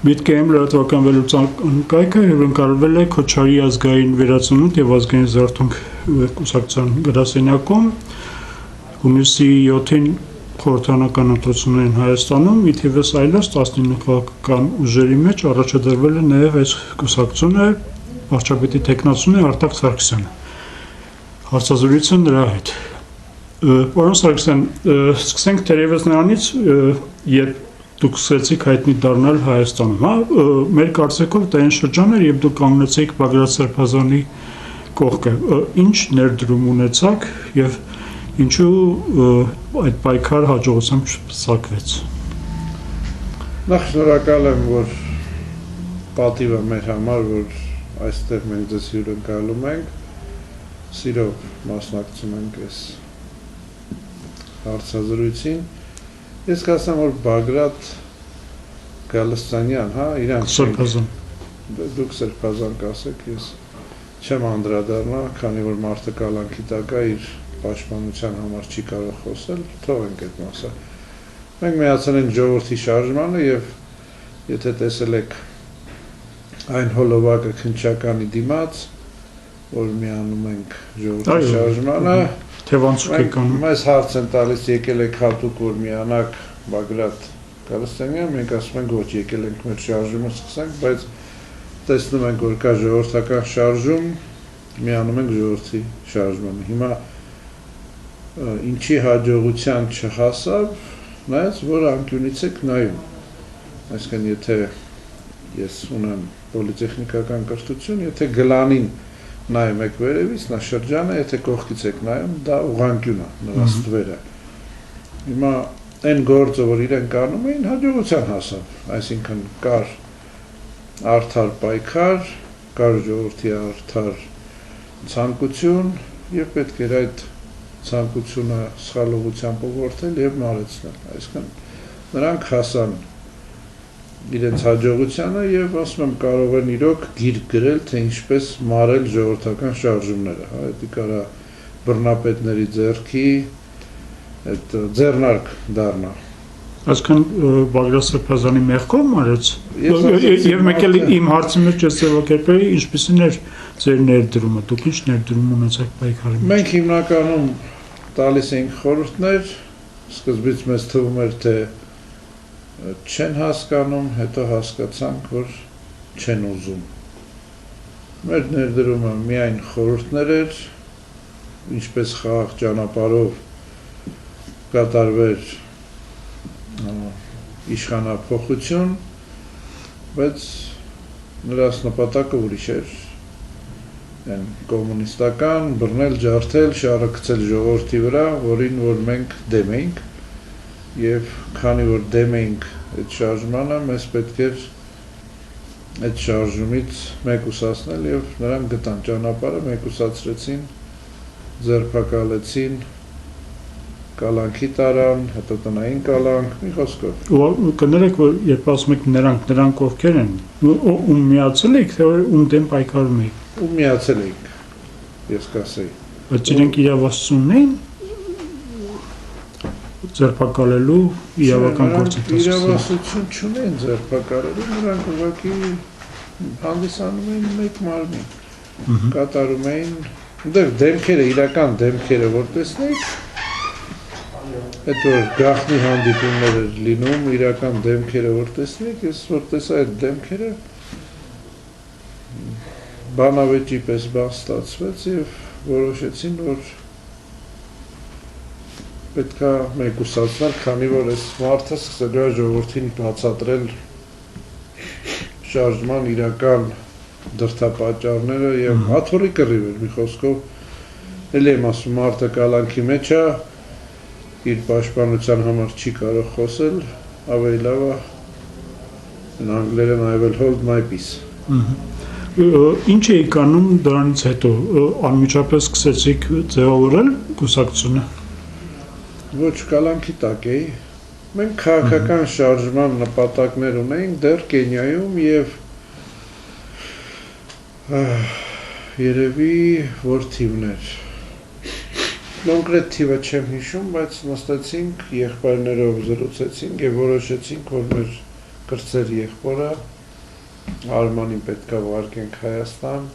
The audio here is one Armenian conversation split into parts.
Միտքերում լրատվական վերլուծական կայքը հյուրընկալվել է Քոչարի ազգային վերածնունդ եւ ազգային զարթոնք կուսակցության գրասենյակում հունիսի 7-ին խորհրդարանական ընտրություններին Հայաստանում ի թիվս այլոց 19 քաղաքական ուժերի մեջ առաջադրվել է նաեւ այս կուսակցությունը վարչապետի տեխնացուն է Արտակ Սարգսյանը հարցազրույցը նրա հետ Պարոն Սարգսյան սկսենք թերևս նրանից երբ Դուք սկսեցիք հայտնի դառնալ Հայաստանում, հա, մեր կարծիքով դա այն շրջան էր, երբ դուք կանգնեցիք Բագրատ Սրբազանի կողքը, ինչ ներդրում ունեցաք եւ ինչու այդ պայքարը հաջողությամբ չփսակվեց։ Նախ շնորհակալ եմ, որ պատիվը մեր համար, որ այստեղ մենք ձեզ հյուրընկալում ենք, սիրով մասնակցում ենք այս հարցազրույցին։ Ես կասեմ, որ Բագրատ Գալստանյան, հա, իրանք Սրբազան։ Դուք Սրբազան կասեք, ես չեմ անդրադառնա, քանի որ մարդը կալանքի տակ է, իր պաշտպանության համար չի կարող խոսել, թողենք այդ մասը։ Մենք միացել ենք ժողովրդի շարժմանը եւ եթե տեսել եք այն հոլովակը քննչականի դիմաց, որ միանում ենք ժողովրդի շարժմանը, Մեզ հարց են տալիս եկել եք հատուկ որ միանակ Բագրատ Գալստանյան, մենք ասում ենք ոչ եկել ենք մեր շարժումը սկսենք, բայց տեսնում ենք որ կա ժողովրդական շարժում, միանում ենք ժողովրդի շարժմանը։ Հիմա ինչի հաջողության չհասավ, նայած որ անկյունից եք նայում։ Այսինքն եթե ես ունեմ պոլիտեխնիկական կրթություն, եթե գլանին նայում եք վերևից, նա շրջանը, եթե կողքից եք նայում, դա ուղղանկյուն է, նրա ստվերը։ Հիմա այն գործը, որ իրենք անում էին, հաջողության հասավ, այսինքն կար արդար պայքար, կար ժողովրդի արդար ցանկություն եւ պետք էր այդ ցանկությունը սխալողությամբ ուղղորդել եւ մարեցնել։ Այսինքն նրանք հասան իրենց հաջողությանը եւ ասում եմ կարող են իրոք գիրք գրել թե ինչպես մարել ժողովրդական շարժումները, հա, դա կարա բռնապետների ձեռքի այդ ձեռնարկ դառնա։ Այսինքն Բագրատ Սրբազանի մեղքով մարեց։ Եվ մեկ էլ իմ հարցի մեջ ես ձևակերպեի ինչպիսին էր ձեր ներդրումը, դուք ինչ ներդրում ունեցաք պայքարի մեջ։ Մենք հիմնականում տալիս էինք խորհուրդներ, սկզբից մեզ թվում էր թե չեն հասկանում, հետո հասկացանք, որ չեն ուզում։ Մեր ներդրումը միայն խորհուրդներ էր, ինչպես խաղաղ ճանապարհով կատարվեր իշխանափոխություն, բայց նրանց նպատակը ուրիշ էր, կոմունիստական, բռնել, ջարդել, շարը գցել ժողովրդի վրա, որին որ մենք դեմ էինք եւ քանի որ դեմ էինք այդ շարժմանը, մեզ պետք էր այդ շարժումից մեկուսացնել եւ նրանք գտան ճանապարհը, մեկուսացրեցին, ձերբակալեցին, կալանքի տարան, հետո տնային կալանք, մի խոսքով։ Կներեք, որ երբ ասում եք նրանք ովքեր են, ում միացել եք, թե ում դեմ պայքարում եք։ Ում միացել եք, ես կասեի։ Բայց իրենք իրավասություն ունեն ձերբակալելու իրավական գործընթաց։ Իրավասություն չունեն ձերբակալելու, նրանք ուղղակի հանդիսանում են մեկ մարմին, կատարում էին, դեռ դեմքերը, իրական դեմքերը որ տեսնեք, այդ որ գաղտնի հանդիպումներ էր լինում, իրական դեմքերը որ տեսնեք, ես որ տեսա այդ դեմքերը, բանավեճի պես բան ստացվեց եւ որոշեցին, որ պետքա մեկուսացնել, քանի որ այս մարդը սկսել է ժողովրդին բացատրել շարժման իրական դրդապատճառները եւ հաթորի կռիվ էր, մի խոսքով էլ եմ ասում, մարդը կալանքի մեջ է, իր պաշտպանության համար չի կարող խոսել, ավելի լավ է անգլերեն I will hold my peace։ Ինչ էիք անում դրանից հետո, անմիջապես սկսեցիք ձևավորել կուսակցությունը։ Ոչ կալանքի տակ էի, մենք քաղաքական շարժման նպատակներ ունեինք դեռ Կենիայում եւ երևի որ թիվներ։ Կոնկրետ թիվը չեմ հիշում, բայց նստեցինք, եղբայրներով զրուցեցինք եւ որոշեցինք, որ մեր կրծեր եղբորը Արմանին պետքա վարկենք Հայաստան,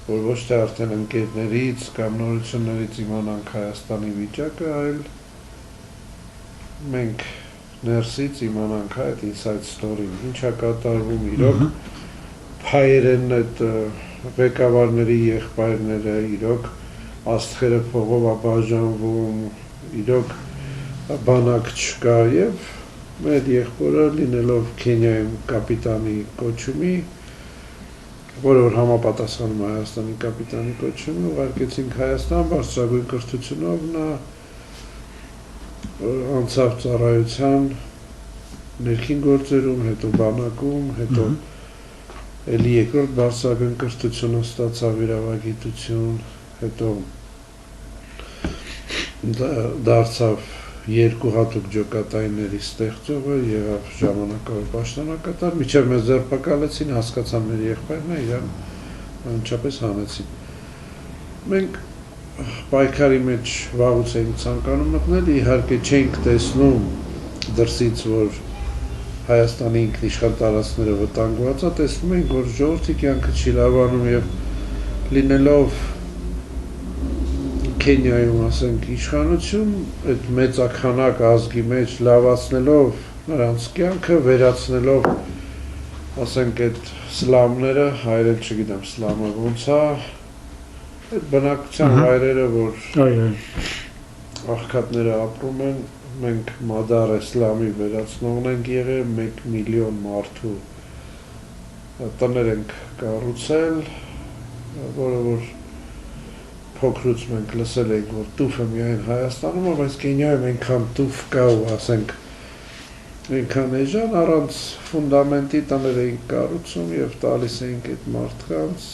որ ոչ թե արդեն ընկերներից կամ նորություններից իմանանք Հայաստանի վիճակը, այլ մենք ներսից իմանանք այդ inside story-ն, ինչա կատարվում իրոք, փայերեն այդ ղեկավարների եղբայրները, իրոք աստղերը փողով աբաժանվում, իրոք բանակ չկա եւ մեր եղբորը լինելով Քենիայում կապիտանի կոչումի, որը որ համապատասխանում Հայաստանի կապիտանի կոչումի, ուղարկեցինք Հայաստան բարձրագույն կրթությունով, նա անցավ ծառայության ներքին գործերում, հետո բանակում, հետո էլի երկրորդ բարձրագույն կրթությունը ստացավ իրավագիտություն, հետո դարձավ երկու հատուկ ջոկատայինների ստեղծողը, եղավ ժամանակավոր պաշտոնակատար, մինչև մեզ ձերբակալեցին, հասկացան մեր եղբայրն է, իրան անչափես հանեցին։ Մենք պայքարի մեջ վաղուց էինք ցանկանում մտնել, իհարկե չենք տեսնում դրսից, որ Հայաստանի ինքնիշխան տարածքները վտանգված է, տեսնում ենք, որ ժողովրդի կյանքը չի լավանում եւ լինելով Քենիայում, ասենք, իշխանություն, այդ մեծաքանակ ազգի մեջ լավացնելով նրանց կյանքը, վերացնելով, ասենք, այդ սլամները, հայերեն չգիտեմ, սլամը ոնց է, այդ բնակության վայրերը, որ աղքատները ապրում են, մենք Մադար Էսլամի վերացնողն ենք եղել, 1 միլիոն մարդու տներ ենք կառուցել, որը որ փոքրուց մենք լսել ենք, որ տուֆը միայն Հայաստանում է, բայց Կենիայում այնքան տուֆ կա ու ասենք այնքան էժան առանց ֆունդամենտի տներ էինք կառուցում եւ տալիս էինք այդ մարդկանց,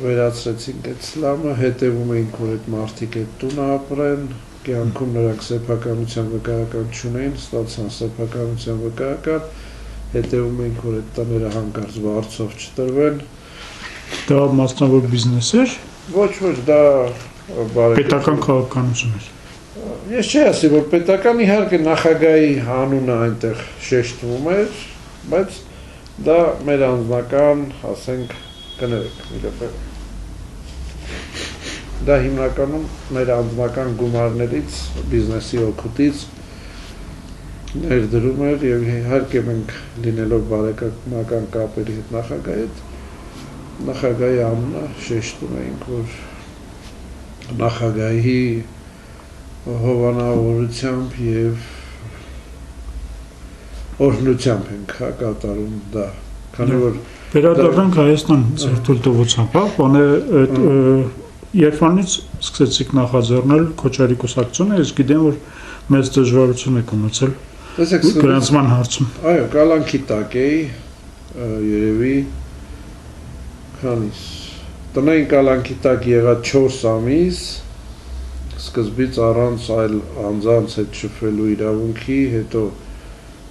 վերացրեցինք այդ սլամը, հետևում էինք, որ այդ մարդիկ այդ տունը ապրեն, կյանքում նրանք սեփականության վկայական չունեին, ստացան սեփականության վկայական, հետևում էինք, որ այդ տները հանկարծ վարձով չտրվեն։ Դա մասնավոր բիզնես էր։ Ոչ, դա պետական քաղաքականություն էր։ Ես չի ասի, որ պետական իհարկե նախագահի անունը այնտեղ շեշտվում էր, բայց դա մեր անձնական, ասենք, կներեք, դա հիմնականում մեր անձնական գումարներից, բիզնեսի օգուտից ներդրում էր եւ իհարկե մենք լինելով բարեկամական կապերի հետ նախագահի անունը շեշտում էինք, որ նախագահի հովանավորությամբ եւ օրհնությամբ ենք կատարում դա, քանի որ վերադառնանք Հայաստան ձեր թույլտվությամբ, բանը այդ Երևանից սկսեցիք նախաձեռնել Քոչարի կուսակցությունը, ես գիտեմ, որ մեծ դժվարություն եք ունեցել գրանցման հարցում։ Այո, կալանքի տակ էի, երևի քանիս տնային կալանքի տակ եղա 4 ամիս, սկզբից առանց այլ անձանց հետ շփվելու իրավունքի, հետո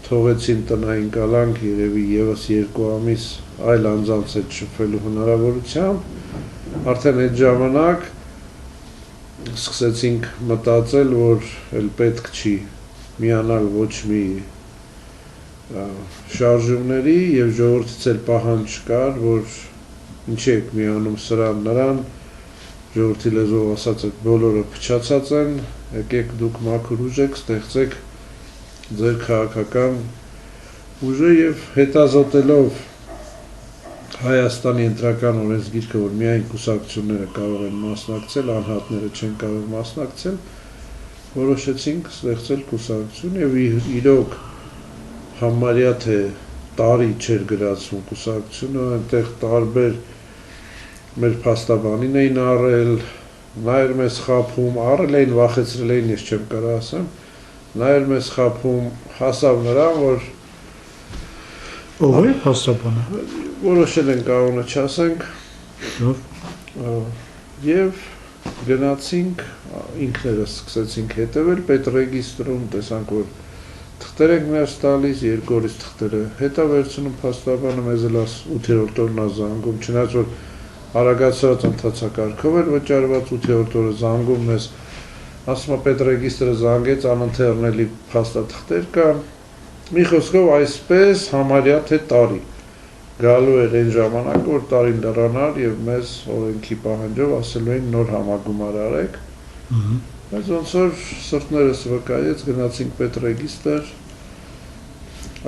թողեցին տնային կալանք, երևի եւս 2 ամիս այլ անձանց հետ շփվելու հնարավորությամբ, արդեն այդ ժամանակ սկսեցինք մտածել, որ էլ պետք չի միանալ ոչ մի շարժումների եւ ժողովրդից էլ պահանջ կար, որ ինչի եք միանում սրան նրան, ժողովրդի լեզվով ասած այդ բոլորը փչացած են, եկեք դուք մաքուր ուժ եք, ստեղծեք ձեր քաղաքական ուժը եւ հետազոտելով Հայաստանի ընտրական օրենսգիրքը, որ միայն կուսակցությունները կարող են մասնակցել, անհատները չեն կարող մասնակցել, որոշեցինք ստեղծել կուսակցություն եւ իրոք համարյա թե տարի չէր գրացվում կուսակցությունը, այնտեղ տարբեր մեր փաստաբանին էին առել, նա էր մեզ խափում, առել էին, վախեցրել էին, ես չեմ կարող ասեմ, նա էր մեզ խափում, հասավ նրան, որ ով է փաստաբանը։ Որոշել ենք անունը չասենք եւ գնացինք, ինքներս սկսեցինք հետևել պետռեգիստրում, տեսանք, որ թղթեր ենք ներս տալիս, 2 օրից թղթերը հետա վերցնում փաստաբանը, մեզ էլ 8-րդ օրն է զանգում, չնայած որ արագացած ընթացակարգով էր վճարված, 8-րդ օրը զանգում մեզ, ասում է պետռեգիստրը զանգեց, անընթեռնելի փաստաթղթեր կան, մի խոսքով այսպես համարյա թե տարի գալու էր այն ժամանակ, որ տարին լրանար եւ մեզ օրենքի պահանջով ասելու էին նոր համագումար արեք։ Բայց ոնց որ սրտներս վկայեց, գնացինք պետրեգիստր,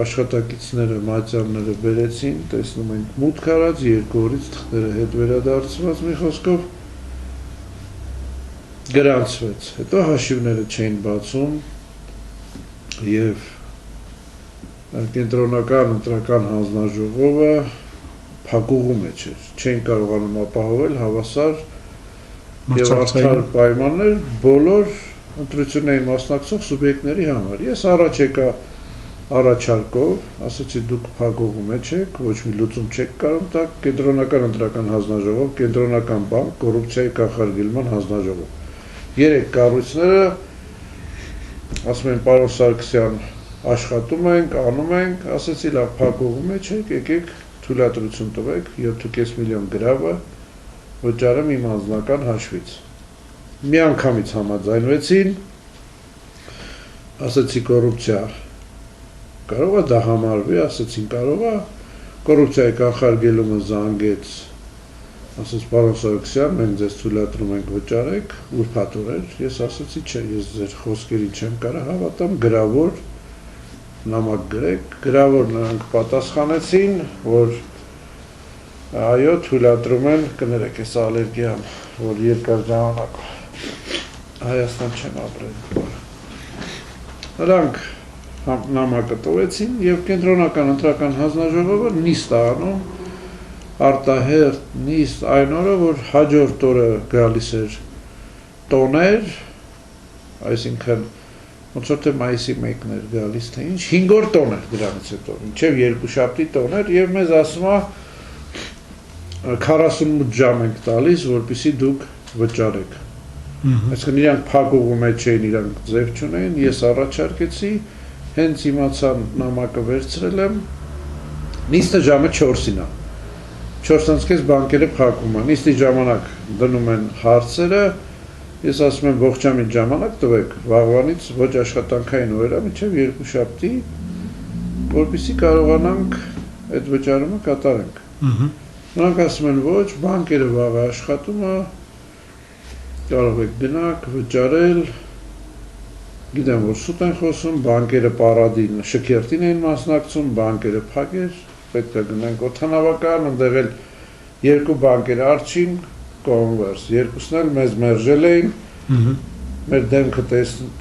աշխատակիցները, մատյանները բերեցին, տեսնում ենք մուտք արած, 2 օրից թղթերը հետ վերադարձված, մի խոսքով գրանցվեց։ Հետո հաշիվները չէին բացում եւ կենտրոնական ընտրական հանձնաժողովը փակուղու մեջ էր, չէին կարողանում ապահովել հավասար եւ արդար պայմաններ բոլոր ընտրությունների մասնակցող սուբյեկտների համար։ Ես առաջ եկա առաջարկով, ասացի դուք փակուղու մեջ եք, ոչ մի լուծում չեք կարող տալ, կենտրոնական ընտրական հանձնաժողով, կենտրոնական բանկ, կոռուպցիայի կանխարգելման հանձնաժողով։ 3 կառույցները ասում են պարոն Սարգսյան աշխատում ենք, անում ենք, ասեցի լավ փակուղու մեջ եք, եկեք թույլատրություն տվեք 7.5 միլիոն գրավը վճարեմ իմ անձնական հաշվից։ Մի անգամից համաձայնվեցին, ասեցի կոռուպցիա կարող է դա համարվի, ասեցին կարող է, կոռուպցիայի կանխարգելումը զանգեց, ասեց պարոն Սարգսյան, մենք ձեզ թույլատրում ենք վճարեք, ուրբաթ էր, ես ասեցի չէ, ես ձեր խոսքերին չեմ կարող հավատամ, գրավոր նամակ գրեք, գրավոր նրանք պատասխանեցին, որ այո, թույլատրում են, կներեք, ես ալերգիան, որ երկար ժամանակ Հայաստան չեմ ապրել։ Նրանք նամակը տվեցին եւ կենտրոնական ընտրական հանձնաժողովը նիստ անում, արտահերտ նիստ այն օրը, որ հաջորդ օրը գալիս էր տոներ, այսինքն ոնց որ թե մայիսի 1-ն էր գալիս, թե ինչ, 5-րդ տոն էր դրանից հետո, մինչև երկուշաբթի տոն էր եւ մեզ ասում է 48 ժամ ենք տալիս, որպեսզի դուք վճարեք։ Այսինքն իրանք փակուղու մեջ էին, իրանք ձև չունեին, ես առաջարկեցի, հենց իմացան նամակը վերցրել եմ, նիստը ժամը 4-ին է։ 4:30 բանկերը փակում են, նիստի ժամանակ դնում են հարցերը, ես ասում եմ ողջամիտ ժամանակ տվեք, վաղվանից ոչ աշխատանքային օրերը, մինչև երկուշաբթի, որպեսզի կարողանանք այդ վճարումը կատարենք։ Նրանք ասում են ոչ, բանկերը վաղ աշխատում է, կարող եք գնաք, վճարել, գիտեմ, որ սուտ են խոսում, բանկերը պարադին, շքերտին էին մասնակցում, բանկերը փակեր, պետք է գնանք օդանավական, ընդեղ էլ 2 բանկեր Արչին, Կոնվերս, երկուսն էլ մեզ մերժել էին, մեր դեմքը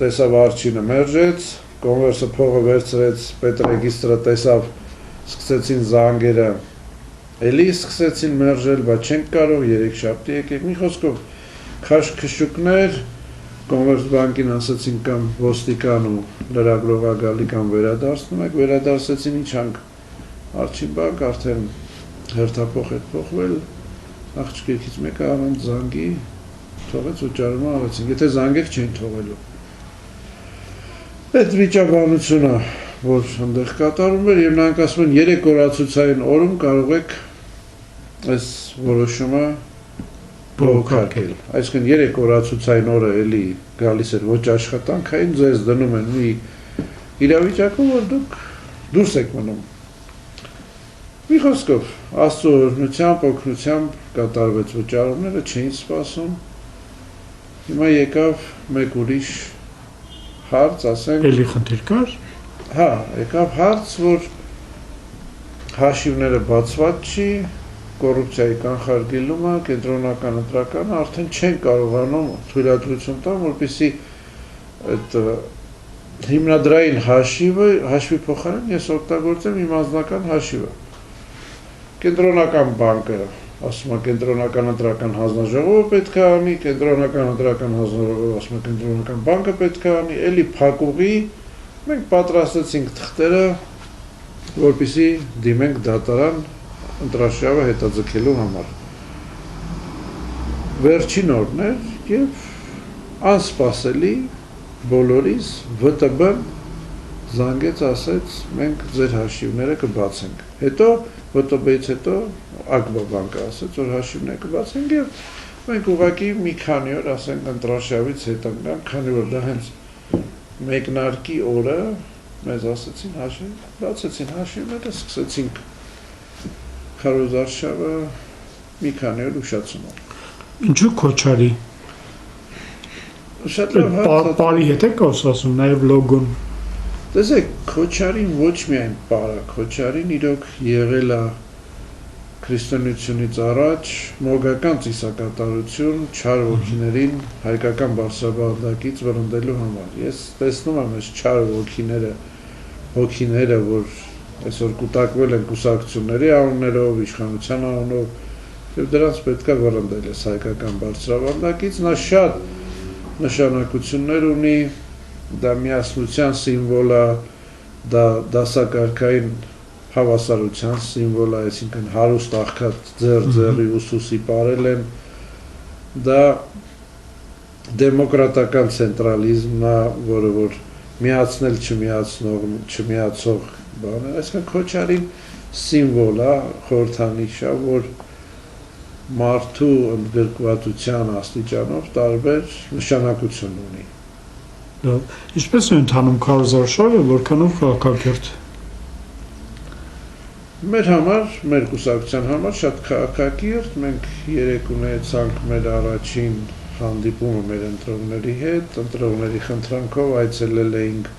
տեսավ Արչինը մերժեց, Կոնվերսը փողը վերցրեց, պետրեգիստրը տեսավ, սկսեցին զանգերը, էլի սկսեցին մերժել, բայց չենք կարող, 3 շաբթի եկեք, մի խոսքով քաշքշուկներ, Կոնվերս բանկին ասացին կամ ոստիկան ու լրագրողագալի կամ վերադարձնում եք, վերադարձեցին իջանք Արչին բանկ, արդեն հերթափոխ էր փոխվել, աղջիկերքից մեկը առանց զանգի թողեց վճարումը արեցին, եթե զանգեք չէին թողելու։ Այդ վիճաբանությունը, որ ընդեղ կատարում էր, եւ նրանք ասում են 3 օրացուցային օրում կարող եք այս որոշումը փոխարկել։ Այսինքն 3 օրացուցային օրը էլի գալիս էր ոչ աշխատանքային, ձեզ դնում են մի իրավիճակում, որ դուք դուրս եք մնում։ Մի խոսքով, Աստծո օրհնությամբ, օգնությամբ կատարվեց վճարումները, չէին սպասում։ Հիմա եկավ մեկ ուրիշ հարց, ասենք։ Էլի խնդիր կար։ Հա, եկավ հարց, որ հաշիվները բացված չի, կոռուպցիայի կանխարգելումը, կենտրոնական ընտրականը արդեն չեն կարողանում թույլատրություն տալ, որպեսզի այդ հիմնադրային հաշվի փոխարեն ես օգտագործեմ իմ անձնական հաշիվը։ Կենտրոնական բանկը, ասում է կենտրոնական ընտրական հանձնաժողովը պետք է անի, կենտրոնական ընտրական հանձնաժողովը ասում է կենտրոնական բանկը պետք է անի, էլի փակուղի, մենք պատրաստեցինք թղթերը, որպեսզի դիմենք դատարան ընտրաշավը հետաձգելու համար։ Վերջին օրն էր եւ անսպասելի բոլորիս ՎՏԲ-ն զանգեց, ասեց մենք ձեր հաշիվները կբացենք։ Հետո ՎՏԲ-ից հետո ԱԿԲ բանկը ասեց, որ հաշիվները կբացենք եւ մենք ուղղակի մի քանի օր, ասենք, ընտրաշավից հետ անցանք, քանի որ դա հենց մեկնարկի օրը մեզ ասեցին հաշիվ, բացեցին հաշիվները, սկսեցինք քարոզարշավը մի քանի օր ուշացումով։ Ինչու Քոչարի։ Շատ լավ Պարի հետ եք ասում, նաև լոգոն։ Տեսեք, Քոչարին ոչ միայն պարա, Քոչարին իրոք եղել է քրիստոնեությունից առաջ մոգական ծիսակատարություն չար ոգիներին հայկական բարձրաբարդակից վրընդելու համար։ Ես տեսնում եմ այս չար հոգիները, որ այսօր կուտակվել են կուսակցությունների անուններով, իշխանության անունով, եւ դրանց պետք է վրընդել այս հայկական բարձրաբարդակից, նա շատ նշանակություններ ունի, դա միասնության սիմվոլ է, դա դասակարգային հավասարության սիմվոլ է, այսինքն հարուստ աղքատ ձեռի ուսուսի պարել են, դա դեմոկրատական ցենտրալիզմն է, որը որ միացնել չմիացող բան է, այսինքն Քոչարին սիմվոլ է, խորհրդանիշ է, որ մարդու ընդգրկվածության աստիճանով տարբեր նշանակություն ունի։ Ինչպես է ընթանում քարոզարշավը, որքանով քաղաքակիրթ։ Մեր համար, մեր կուսակցության համար շատ քաղաքակիրթ, մենք երեկ ունեցանք մեր առաջին հանդիպումը մեր ընտրողների հետ, ընտրողների խնդրանքով այցելել էինք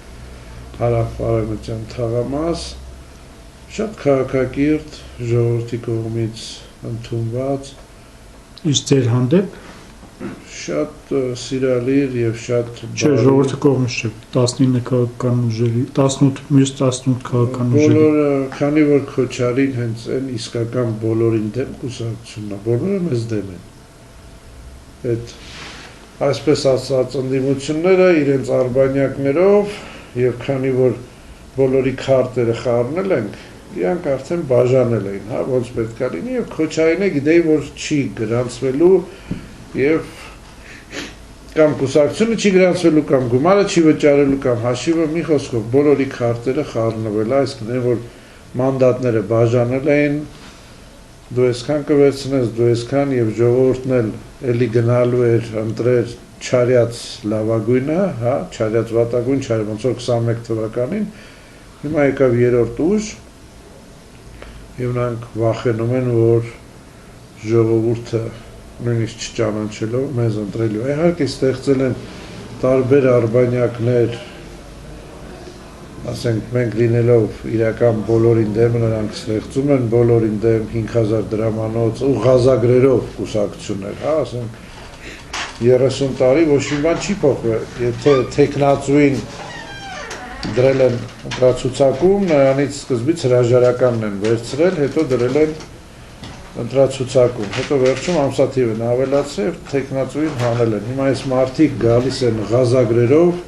հարավ-արևմտյան թաղամաս, շատ քաղաքակիրթ, ժողովրդի կողմից ընդունված, իսկ ձեր հանդեպ շատ սիրալիր եւ շատ Չէ, ժողովրդի կողմից չէ, 19 քաղաքական ուժերի, 18 քաղաքական ուժերի։ Բոլորը, քանի որ Քոչարին հենց այն իսկական բոլորին դեմ կուսակցությունն է, բոլորը մեզ դեմ են։ Այդ այսպես ասած ընդդիմությունները իրենց արբանյակներով եւ քանի որ բոլորի քարտերը խառնել են, իրանք արդեն բաժանել էին, հա, ոնց պետք է լինի եւ Քոչարինը գիտեի, որ չի գրանցվելու եւ կամ կուսակցությունը չի գրանցվելու կամ գումարը չի վճարելու կամ հաշիվը մի խոսքով բոլորի քարտերը խառնվել, այսինքն որ մանդատները բաժանել էին, դու այսքան կվերցնես, դու այսքան եւ ժողովուրդն էլի գնալու էր ընտրեր չարյաց լավագույնը, հա, չարյաց վատագույն, չար ոնց որ 21 թվականին, հիմա եկավ երրորդ ուժ եւ նրանք վախենում են, որ ժողովուրդը նույնիսկ չճանաչելով մեզ ընտրելու։ Իհարկե ստեղծել են տարբեր արբանյակներ, ասենք մենք լինելով իրական բոլորին դեմ, նրանք ստեղծում են բոլորին դեմ 5000 դրամանոց ու ղազագրերով կուսակցություններ, հա, ասենք 30 տարի ոչ մի բան չի փոխվել, եթե տեխնացուին դրել են ընտրացուցակում, նրանից սկզբից հրաժարականն են վերցրել, հետո դրել են ընտրացուցակում, հետո վերջում ամսաթիվն ավելացրել, տեխնացուին հանել են։ Հիմա այս մարդիկ գալիս են ղազագրերով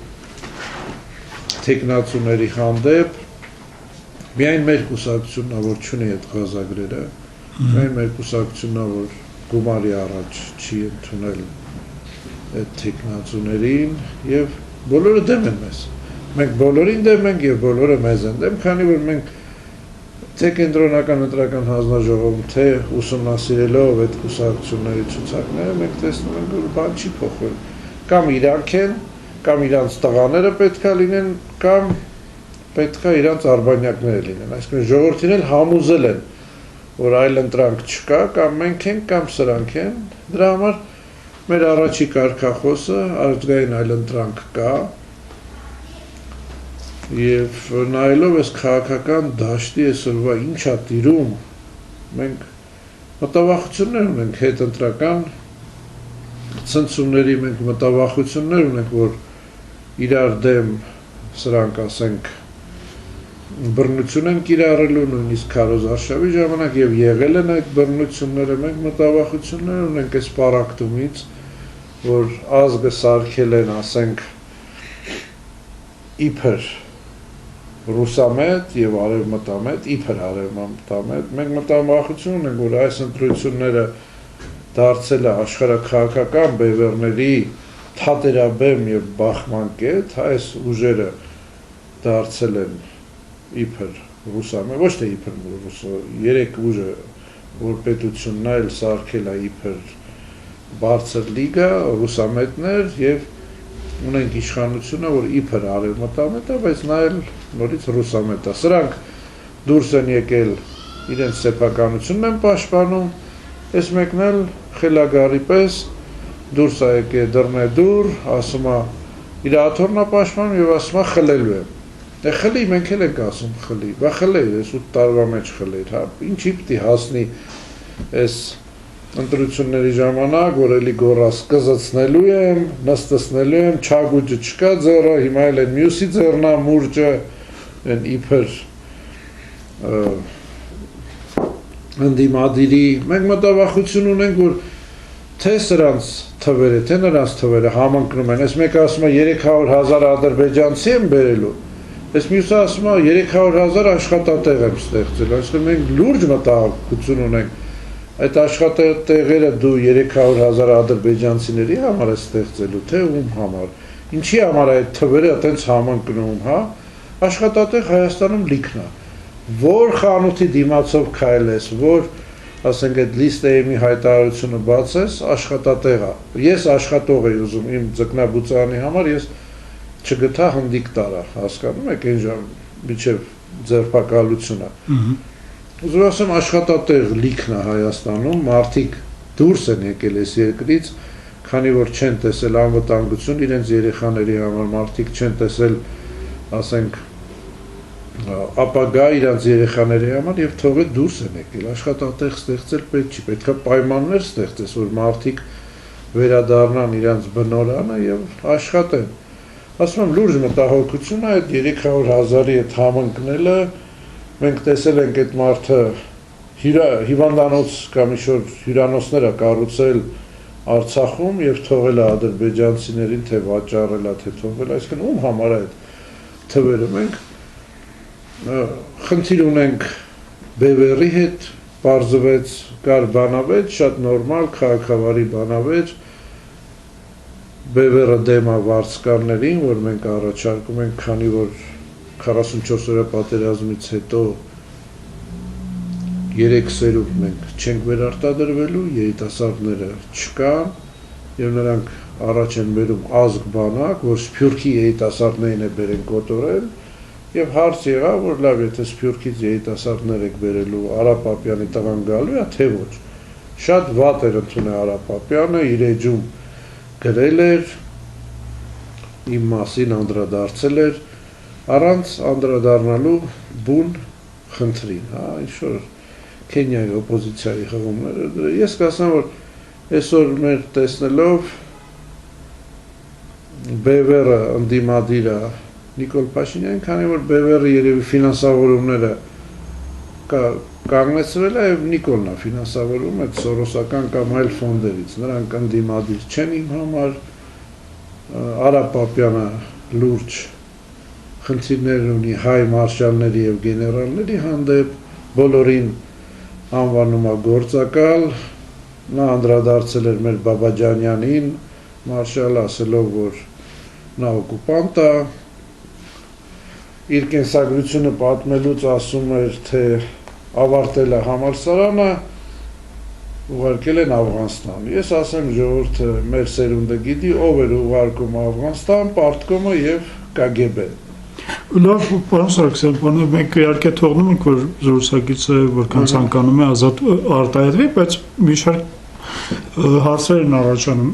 տեխնացուների հանդեպ, միայն մեր կուսակցությունն է, որ չունի այդ ղազագրերը, միայն մեր կուսակցությունն է, որ գումարի առաջ չի ընդունել այդ տեխնացուներին եւ բոլորը դեմ են մեզ։ Մենք բոլորին դեմ ենք եւ բոլորը մեզ են դեմ, քանի որ մենք թե կենտրոնական ընտրական հանձնաժողովում, թե ուսումնասիրելով այդ կուսակցությունների ցուցակները, մենք տեսնում ենք, որ բան չի փոխվել։ Կամ իրանք են, կամ իրանց տղաները պետքա լինեն, կամ պետքա իրանց արբանյակները լինեն։ Այսինքն ժողովրդին էլ համոզել են, որ այլ ընտրանք չկա, կամ մենք ենք, կամ սրանք են։ Դրա համար մեր առաջի կարգախոսը ազգային այլ ընտրանք կա։ Եվ նայելով այս քաղաքական դաշտի այսօրվա ինչա տիրում, մենք մտավախություններ ունենք հետընտրական ցնցումների, մենք մտավախություններ ունենք, որ իրար դեմ սրանք ասենք բռնություն են կիրառելու, նույնիսկ քարոզարշավի ժամանակ եւ եղել են այդ բռնությունները, մենք մտավախություններ ունենք այս պարակտումից, որ ազգը սարքել են, ասենք իբր ռուսամետ եւ արևմտամետ, իբր արևմտամետ, մենք մտավախություն ունենք, որ այս ընտրությունները դարձել է աշխարհաքաղաքական բևեռների թատերաբեմ եւ բախման կետ, այս ուժերը դարձել են իբր ռուսամետ, ոչ թե իբր ռուսը, երեք ուժը, որ պետությունն այլ սարքել է իբր բարձր լիգա, ռուսամետներ եւ ունենք իշխանությունը, որ իբր արևմտամետ է, բայց նա էլ նորից ռուսամետ է։ Սրանք դուրս են եկել իրենց սեփականությունն են պաշտպանում, այս մեկն էլ խելագարի պես դուրս է եկել դռնեդուր, ասում է իր աթոռն է պաշտպանում եւ ասում է խլելու եմ։ Դե խլի, մենք էլ ենք ասում խլի, բա խլեր, այս 8 տարվա մեջ խլեր, հա, ինչի պիտի հասնի այս ընտրությունների ժամանակ, որ էլի գոռաս կզծնելու եմ, նստեցնելու եմ, չագուճը չկա ձեռը, հիմա էլ են մյուսի ձեռնա մուրճը, են իբր ընդդիմադիրի, մենք մտավախություն ունենք, որ թե սրանց թվերը, թե նրանց թվերը համընկնում են, այս մեկը ասում է 300,000 ադրբեջանցի են բերելու, այս մյուսը ասում է 300,000 աշխատատեղ եմ ստեղծել, այսինքն մենք լուրջ մտահոգություն ունենք, այդ աշխատատեղերը դու 300,000 ադրբեջանցիների համար ես ստեղծելու, թե ում համար, ինչի համար այդ թվերը այտենց համընկնում, հա, աշխատատեղ Հայաստանում լիքն է, որ խանութի դիմացով քայլես, որ ասենք այդ լիստեյի հայտարարությունը բացես, աշխատատեղ է, ես աշխատող եմ ուզում իմ ձկնաբուծարանի համար, ես չգտա հնդիկ տարա, հասկանում եք այն ժամ միջև ձերբակալությունը։ Ուզում ասեմ աշխատատեղ լիքն է Հայաստանում, մարդիկ դուրս են եկել այս երկրից, քանի որ չեն տեսել անվտանգություն իրենց երեխաների համար, մարդիկ չեն տեսել, ասենք, ապագա իրենց երեխաների համար եւ թողը դուրս են եկել, աշխատատեղ ստեղծել պետք չի, պետք է պայմաններ ստեղծես, որ մարդիկ վերադառնան իրենց բնորանը եւ աշխատեն։ Ասում եմ լուրջ մտահոգություն է այդ 300,000-ի այդ համընկնելը, մենք տեսել ենք այդ մարդը հիվանդանոց կամ ինչ-որ հյուրանոցներ է կառուցել Արցախում եւ թողել է ադրբեջանցիներին, թե վաճառել է, թե թողել, այսինքն ում համար է այդ թվերը մենք խնդիր ունենք Բևերի հետ, պարզվեց կար բանավեճ, շատ նորմալ քաղաքավարի բանավեճ, Բևերը դեմ է վարձկաններին, որ մենք առաջարկում ենք, քանի որ 44 օրյա պատերազմից հետո 3 սերունդ մենք չենք վերարտադրվելու, երիտասարդները չկան եւ նրանք առաջ են բերում ազգ բանակ, որ Սփյուռքի երիտասարդներին է բերեն կոտորել եւ հարց եղավ, որ լավ, եթե Սփյուռքից երիտասարդներ եք բերելու, Արա Պապյանի տղան գալու է, թե ոչ։ Շատ վատ էր ընդունել Արա Պապյանը, իր էջում գրել էր, իմ մասին անդրադարձել էր, առանց անդրադառնալու բուն խնդրին, հա, ինչ-որ Քենիայի օպոզիցիայի խաղումները, ես կասեմ, որ այսօր մեր տեսնելով Բևերը ընդդիմադիրը Նիկոլ Փաշինյան, քանի որ Բևերը երևի ֆինանսավորումները կանգնեցվել է եւ Նիկոլն է ֆինանսավորում այդ սորոսական կամ այլ ֆոնդերից, նրանք ընդդիմադիր չեն իմ համար, Արա Պապյանը լուրջ խնդիրներ ունի հայ մարշալների եւ գեներալների հանդեպ, բոլորին անվանում է գործակալ, նա անդրադարձել էր մեր Բաբաջանյանին, մարշալ ասելով, որ նա օկուպանտ է, իր կենսագրությունը պատմելուց ասում էր, թե ավարտել է համալսարանը, ուղարկել են Աֆղանստան։ Ես ասեմ ժողովուրդը մեր սերունդը գիտի, ով էր ուղարկում Աֆղանստան, Պարտկոմը եւ ԿԳԲ-ն։ Լավ, պարոն Սարգսյան, բանը մենք իհարկե թողնում ենք, որ զրուցակիցը որքան ցանկանում է ազատ արտահայտվի, բայց մի շարք հարցեր են առաջանում։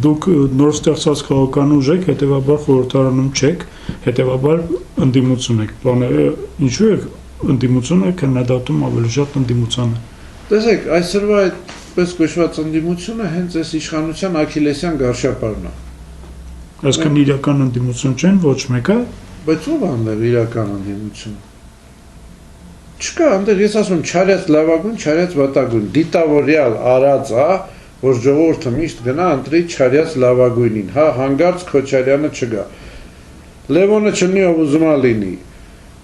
Դուք նոր ստեղծած քաղաքական ուժ եք, հետևաբար խորհրդարանում չեք, հետևաբար ընդդիմություն եք։ Բանը ինչու եք ընդդիմությունը քննադատում ավելի շատ ընդդիմությանը։ Տեսեք, այսօրվա այդպես կոչված ընդդիմությունը հենց այս իշխանության աքիլեսյան գարշապարն է։ Այսինքն իրական ընդդիմություն չեն ոչ մեկը, բայց ով անդեր իրական ընդդիմություն։ Չկա, անդեր ես ասում չարյաց լավագույն, չարյաց վատագույն, դիտավորյալ արած է, որ ժողովուրդը միշտ գնա ընտրի չարյաց լավագույնին, հա, հանգարց Քոչարյանը չգա։ Լևոնը չլինի ով ուզում է լինի,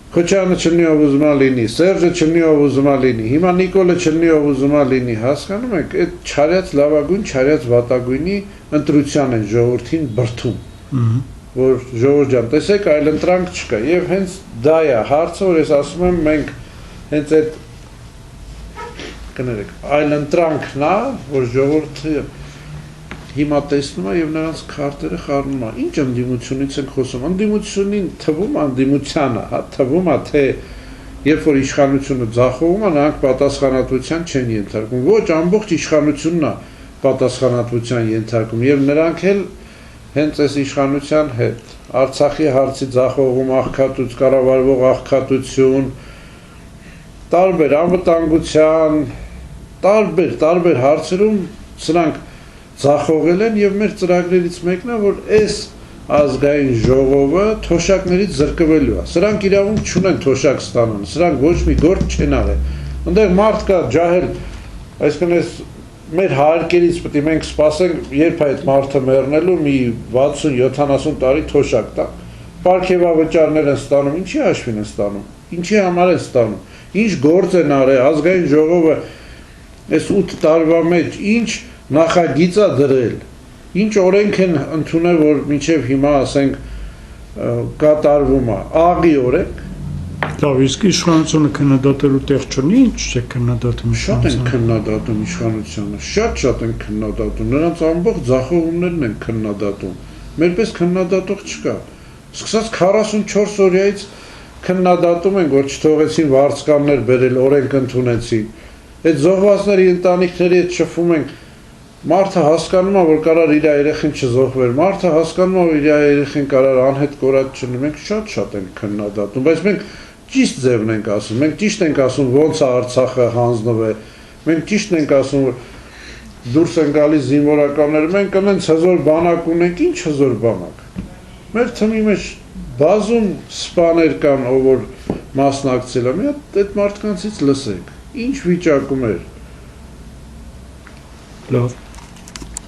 Քոչյանը չլինի ով ուզում է լինի, Սերժը չլինի ով ուզում է լինի, հիմա Նիկոլը չլինի ով ուզում է լինի, հասկանում եք, այդ չարյաց լավագույն, չարյաց վատագույնի ընտրության են ժողովրդին բրդում, որ ժողովուրդ ջան, տեսեք, այլ ընտրանք չկա, եւ հենց դա է հարցը, որ ես ասում եմ, մենք հենց այդ կներեք, այլ ընտրանքն է, որ ժողովուրդը հիմա տեսնում է եւ նրանց քարտերը խառնում է։ Ինչ ընդդիմությունից ենք խոսում։ Ընդդիմությունին թվում է, ընդդիմությանը, հա, թվում է, թե երբ որ իշխանությունը ձախողում է, նրանք պատասխանատվության չեն ենթարկում։ Ոչ, ամբողջ իշխանությունն է պատասխանատվության ենթարկում եւ նրանք էլ հենց այս իշխանության հետ Արցախի հարցի ձախողում, աղքատություն, կառավարվող աղքատություն, տարբեր անվտանգության, տարբեր հարցերում սրանք ձախողել են եւ մեր ծրագրերից մեկն է, որ այս ազգային ժողովը թոշակներից զրկվելու է։ Սրանք իրավունք չունեն թոշակ ստանան, սրանք ոչ մի գործ չեն արել։ Այնտեղ մարդ կա ջահել, այսինքն այս մեր հարկերից պետք է մենք սպասենք, երբ այդ մարդը մեռնելու մի 60-70 տարի թոշակ տա։ Պարգևավճարներ են ստանում, ինչի հաշվին են ստանում, ինչի համար են ստանում, ինչ գործ են արել, ազգային ժողովը այս 8 տարվա մեջ ինչ նախագիծ է դրել, ինչ օրենք են ընդունել, որ մինչև հիմա ասենք կատարվում է, աղի օրենք։ Լավ, իսկ իշխանությունը քննադատելու տեղ չունի, ինչ է քննադատում Շատ են քննադատում իշխանությանը, շատ են քննադատում, նրանց ամբողջ ձախողումներն են քննադատում, մերպես քննադատող չկա, սկսած 44 օրյայից քննադատում են, որ չթողեցին վարձկաններ բերել, օրենք ընդունեցին, այդ զոհվածների ընտանիքների հետ շփվում ենք, մարդը հասկանում է, որ կարար իր երեխին չզոհվեր, մարդը հասկանում է, որ իր երեխին կարար անհետ կորած չլինի, մենք շատ են քննադատում, բայց մենք ճիշտ ձևն ենք ասում, մենք ճիշտ ենք ասում ոնց է Արցախը հանձնվել, մենք ճիշտ ենք ասում, որ դուրս են գալիս զինվորականները, մենք այնց հզոր բանակ ունենք, ինչ հզոր բանակ։ Մեր թմի մեջ բազում սպաներ կան, ով որ մասնակցել են, այդ մարդկանցից լսեք, ինչ վիճակում էր։ Լավ